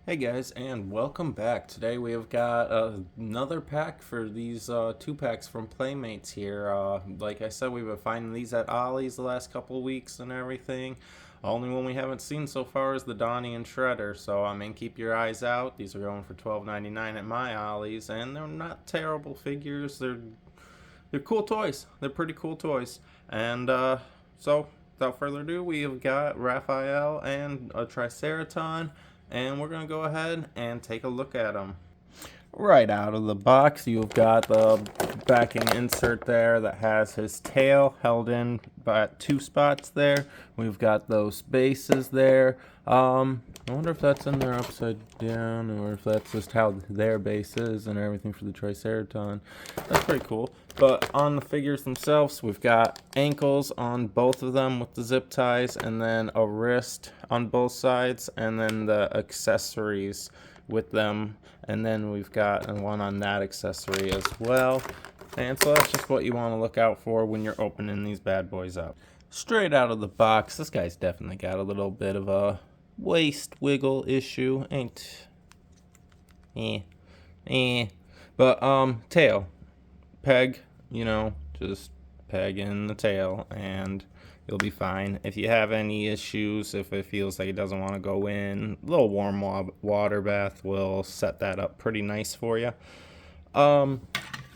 Hey guys, and welcome back. Today we have got another pack for these two packs from Playmates here. Like I said, we've been finding these at Ollie's the last couple of weeks and everything. Only one we haven't seen so far is the Donnie and Shredder, so I mean, keep your eyes out. These are going for $12.99 at my Ollie's, and they're not terrible figures. They're cool toys. They're pretty cool toys. And so, without further ado, we have got Raphael and a Triceraton, and we're going to go ahead and take a look at them. Right out of the box, you've got the backing insert there that has his tail held in by two spots there. We've got those bases there. I wonder if that's in there upside down or if that's just how their base is and everything for the Triceraton. That's pretty cool. But on the figures themselves, we've got ankles on both of them with the zip ties, and then a wrist on both sides, and then the accessories with them, and then we've got one on that accessory as well. And so that's just what you want to look out for when you're opening these bad boys up. Straight out of the box, this guy's definitely got a little bit of a waist wiggle issue. But tail peg, just peg in the tail and you'll be fine. If you have any issues, if it feels like it doesn't want to go in, a little warm water bath will set that up pretty nice for you.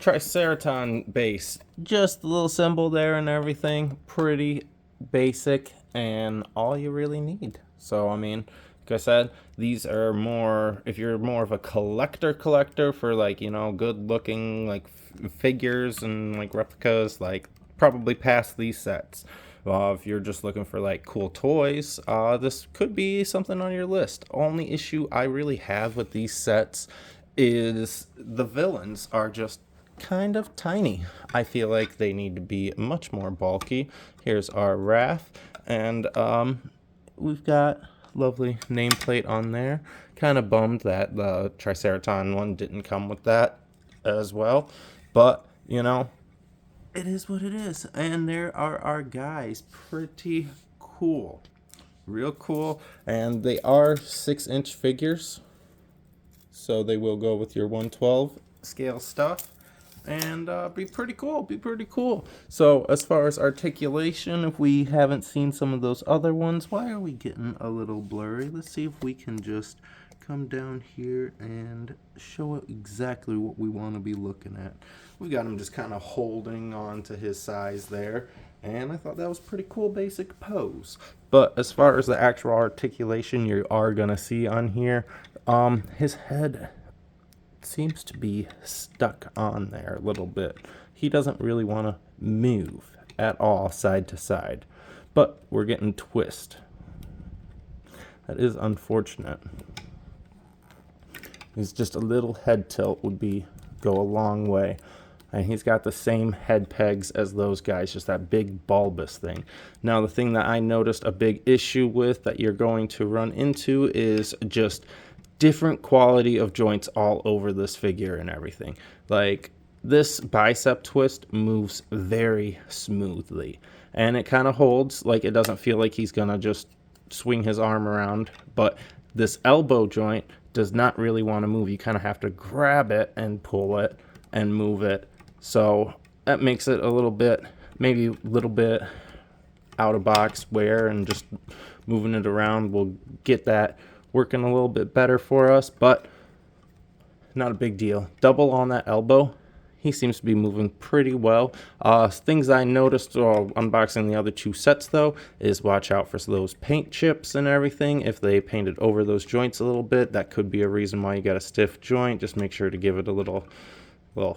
Triceraton base, just the little symbol there and everything, pretty basic and all you really need. So I mean, like I said, these are more, if you're more of a collector for like, good looking like figures and like replicas, like probably past these sets. If you're just looking for like cool toys, this could be something on your list. Only issue I really have with these sets is the villains are just kind of tiny. I feel like they need to be much more bulky. Here's our Raph, and we've got lovely nameplate on there. Kind of bummed that the Triceraton one didn't come with that as well, but it is what it is. And there are our guys. Pretty cool. Real cool. And they are 6-inch figures, so they will go with your 112 scale stuff. And be pretty cool. So as far as articulation, if we haven't seen some of those other ones, why are we getting a little blurry? Let's see if we can just come down here and show it exactly what we want to be looking at. We got him just kind of holding on to his size there, and I thought that was pretty cool basic pose. But as far as the actual articulation you are gonna see on here, his head seems to be stuck on there a little bit. He doesn't really want to move at all side to side, but we're getting twist. That is unfortunate. It's just a little head tilt would go a long way. And he's got the same head pegs as those guys, just that big bulbous thing. Now, the thing that I noticed a big issue with that you're going to run into is just different quality of joints all over this figure and everything. Like, this bicep twist moves very smoothly. And it kind of holds, like it doesn't feel like he's going to just swing his arm around. But this elbow joint does not really want to move. You kind of have to grab it and pull it and move it. So that makes it a little bit, maybe a little bit out of box wear, and just moving it around will get that working a little bit better for us, but not a big deal. Double on that elbow. He seems to be moving pretty well. Things I noticed while unboxing the other two sets, though, is watch out for those paint chips and everything. If they painted over those joints a little bit, that could be a reason why you got a stiff joint. Just make sure to give it a little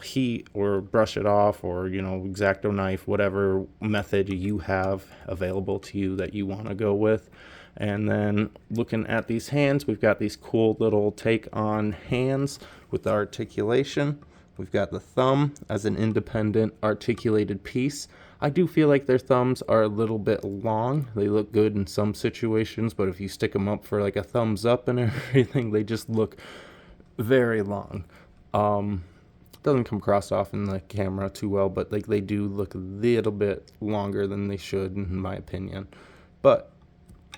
heat or brush it off, or X-Acto knife, whatever method you have available to you that you want to go with. And then looking at these hands, we've got these cool little take on hands with the articulation. We've got the thumb as an independent articulated piece. I do feel like their thumbs are a little bit long. They look good in some situations, but if you stick them up for like a thumbs up and everything, they just look very long. Doesn't come across off in the camera too well, but like they do look a little bit longer than they should, in my opinion. But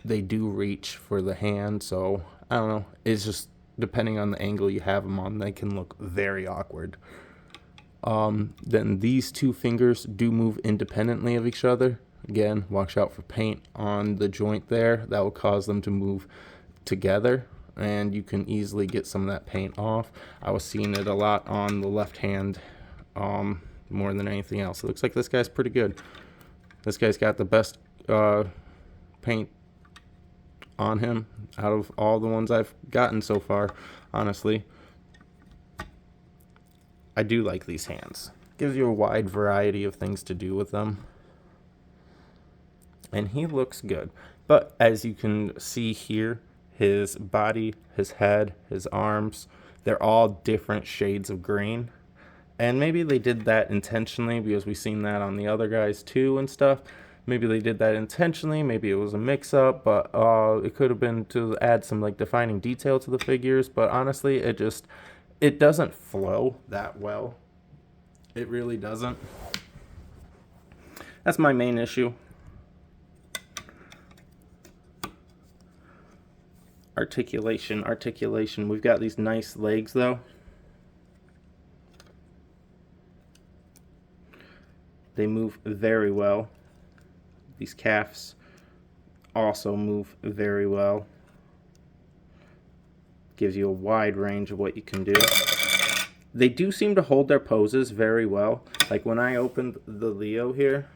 they do reach for the hand, so I don't know. It's just depending on the angle you have them on, they can look very awkward. Then these two fingers do move independently of each other. Again, watch out for paint on the joint there. That will cause them to move together, and you can easily get some of that paint off. I was seeing it a lot on the left hand more than anything else. It looks like this guy's pretty good. This guy's got the best paint on him out of all the ones I've gotten so far, honestly. I do like these hands. Gives you a wide variety of things to do with them. And he looks good. But as you can see here, his body, his head, his arms, they're all different shades of green. And maybe they did that intentionally because we've seen that on the other guys too and stuff. Maybe they did that intentionally. Maybe it was a mix-up, but it could have been to add some like defining detail to the figures. But honestly, it doesn't flow that well. It really doesn't. That's my main issue. Articulation. We've got these nice legs though. They move very well. These calves also move very well. Gives you a wide range of what you can do. They do seem to hold their poses very well. Like when I opened the Leo here,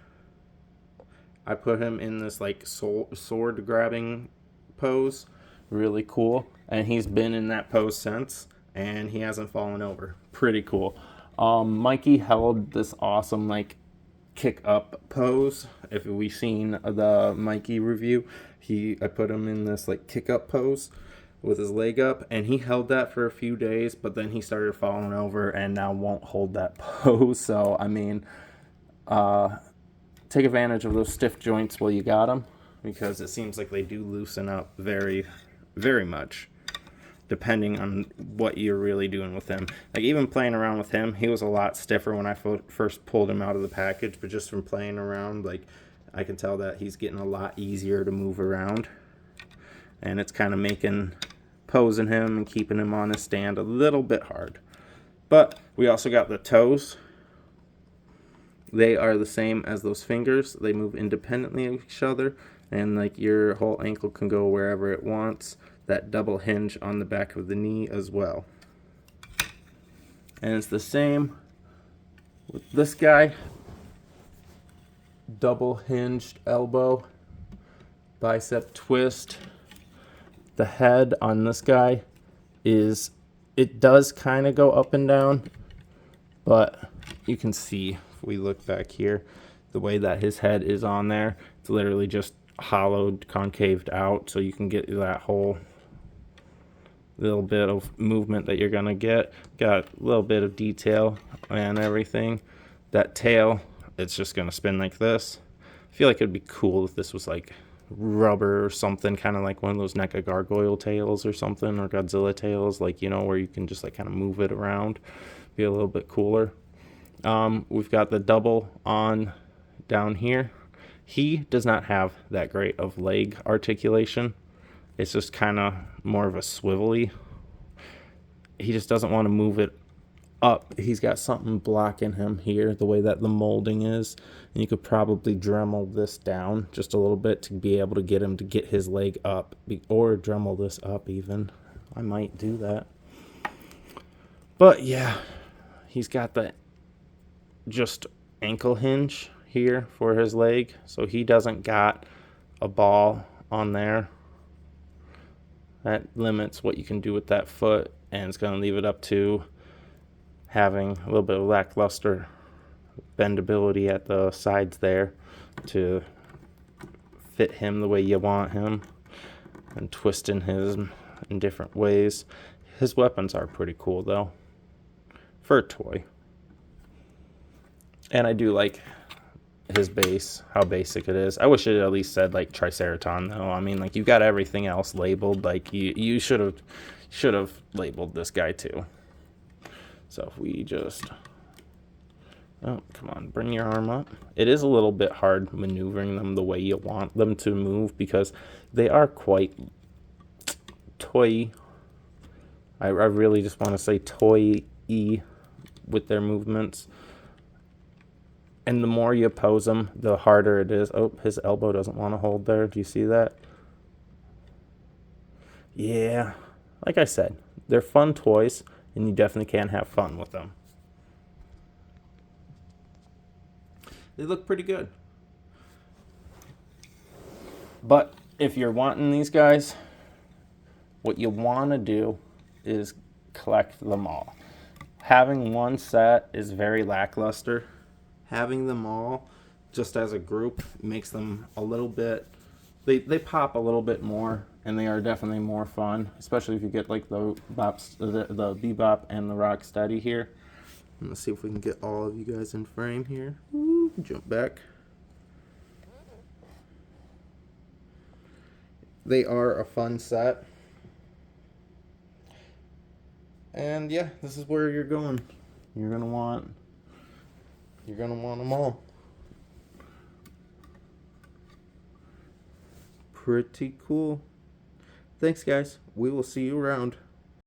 I put him in this like sword grabbing pose. Really cool. And he's been in that pose since, and he hasn't fallen over. Pretty cool. Mikey held this awesome like kick up pose. If we've seen the Mikey review, I put him in this like kick up pose with his leg up, and he held that for a few days, but then he started falling over and now won't hold that pose. So I mean, take advantage of those stiff joints while you got them, because it seems like they do loosen up very, very much depending on what you're really doing with him. Like even playing around with him, he was a lot stiffer when I first pulled him out of the package, but just from playing around, like I can tell that he's getting a lot easier to move around, and it's kind of making posing him and keeping him on his stand a little bit hard. But we also got the toes. They are the same as those fingers. They move independently of each other, and like your whole ankle can go wherever it wants. That double hinge on the back of the knee as well. And it's the same with this guy. Double hinged elbow, bicep twist. The head on this guy it does kind of go up and down, but you can see if we look back here, the way that his head is on there, it's literally just hollowed, concaved out, so you can get that whole little bit of movement that you're gonna get. Got a little bit of detail and everything. That tail, it's just gonna spin like this. I feel like it'd be cool if this was like rubber or something, kind of like one of those NECA gargoyle tails or something, or Godzilla tails, like, you know, where you can just like kind of move it around. Be a little bit cooler. We've got the double on down here. He does not have that great of leg articulation. It's just kind of more of a swivelly. He just doesn't want to move it up. He's got something blocking him here, the way that the molding is. And you could probably Dremel this down just a little bit to be able to get him to get his leg up. Or Dremel this up even. I might do that. But yeah, he's got the just ankle hinge here for his leg. So he doesn't got a ball on there. That limits what you can do with that foot, and it's going to leave it up to having a little bit of lackluster bendability at the sides there to fit him the way you want him, and twisting him in different ways. His weapons are pretty cool though for a toy, and I do like his base, how basic it is. I wish it at least said like Triceraton though. I mean, like, you've got everything else labeled. Like you should have labeled this guy too. So if we just, oh, come on, bring your arm up. It is a little bit hard maneuvering them the way you want them to move, because they are quite toy. I really just want to say toy-y with their movements. And the more you pose them, the harder it is. Oh, his elbow doesn't want to hold there. Do you see that? Yeah, like I said, they're fun toys, and you definitely can have fun with them. They look pretty good. But if you're wanting these guys, what you want to do is collect them all. Having one set is very lackluster. Having them all just as a group makes them a little bit, they pop a little bit more, and they are definitely more fun, especially if you get like the Bebop and the Rocksteady here. Let's see if we can get all of you guys in frame here. Ooh, jump back. They are a fun set. And yeah, this is where you're going. You're gonna want them all. Pretty cool. Thanks, guys. We will see you around.